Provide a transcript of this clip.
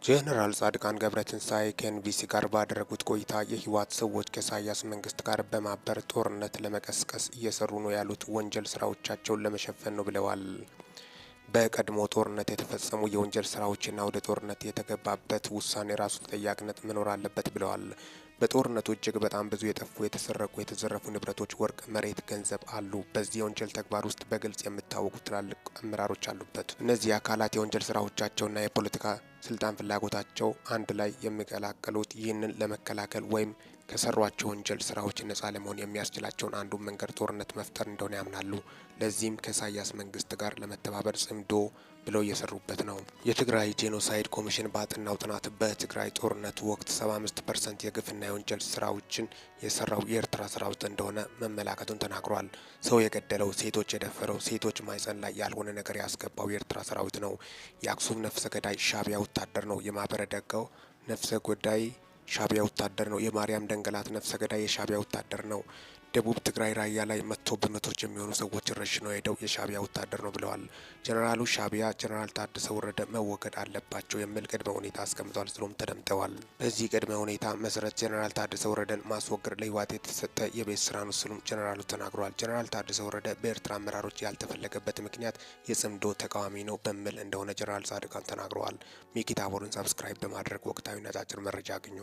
ጄኔራል ጻድቃን ገብረትንሳኤ ከኤንቢሲ ጋር ባደረጉት ቆይታ የህወሓት ሰዎች ከኢሳያስ መንግስት ጋር በማበር ጦርነት ለመቀስቀስ እየሰሩ ነው ያሉት ወንጀል ስራዎቻቸውን ለመሸፈን ነው ብለዋል። በቀድሞ ጦርነት የተፈጸሙ የወንጀል ስራዎችና ወደ ጦርነት የተገባበት ውሳኔ ራሱ ተጠያቂነት መኖር አለበት ብለዋል። በጦርነቱ እጅግ በጣም ብዙ የጠፉ፣ የተሰረቁ፣ የተዘረፉ ንብረቶች፣ ወርቅ፣ መሬት፣ ገንዘብ አሉ። በዚህ የወንጀል ተግባር ውስጥ በግልጽ የሚታወቁ ትላልቅ አመራሮች አሉበት። እነዚህ አካላት የወንጀል ስራዎቻቸውና የፖለቲካ ስልጣን ፍላጎታቸው አንድ ላይ የሚቀላቀሉት ይህንን ለመከላከል ወይም ከሰሯቸው ወንጀል ስራዎች ነጻ ለመሆን የሚያስችላቸውን አንዱ መንገድ ጦርነት መፍጠር እንደሆነ ያምናሉ። ለዚህም ከኢሳያስ መንግስት ጋር ለመተባበር ጽምዶ ብለው እየሰሩበት ነው። የትግራይ ጄኖሳይድ ኮሚሽን ባጠናው ጥናት በትግራይ ጦርነት ወቅት 75% የግፍና የወንጀል ስራዎችን የሰራው የኤርትራ ሰራዊት እንደሆነ መመላከቱን ተናግሯል። ሰው የገደለው፣ ሴቶች የደፈረው፣ ሴቶች ማይጸን ላይ ያልሆነ ነገር ያስገባው የኤርትራ ሰራዊት ነው። የአክሱም ነፍሰ ገዳይ ሻዕቢያ ወታደር ነው። የማህበረ ደጋው ነፍሰ ገዳይ ሻዕቢያ ወታደር ነው። የማርያም ደንገላት ነፍሰ ገዳይ የሻዕቢያ ወታደር ነው። ደቡብ ትግራይ ራያ ላይ መጥቶ በመቶዎች የሚሆኑ ሰዎች ረሽነው ሄደው የሻዕቢያ ወታደር ነው ብለዋል። ጀነራሉ ሻዕቢያ ጀነራል ታደሰ ወረደ መወገድ አለባቸው የሚል ቅድመ ሁኔታ አስቀምጧል ሲሉም ተደምጠዋል። በዚህ ቅድመ ሁኔታ መሰረት ጀነራል ታደሰ ወረደን ማስወገድ ለህወሓት የተሰጠ የቤት ስራ ነው ሲሉም ጀነራሉ ተናግሯል። ጀነራል ታደሰ ወረደ በኤርትራ አመራሮች ያልተፈለገበት ምክንያት የጽምዶ ተቃዋሚ ነው በሚል እንደሆነ ጀነራል ጻድቃን ተናግረዋል። ሚኪ ታቦርን ሰብስክራይብ በማድረግ ወቅታዊና አጫጭር መረጃ አግኙ።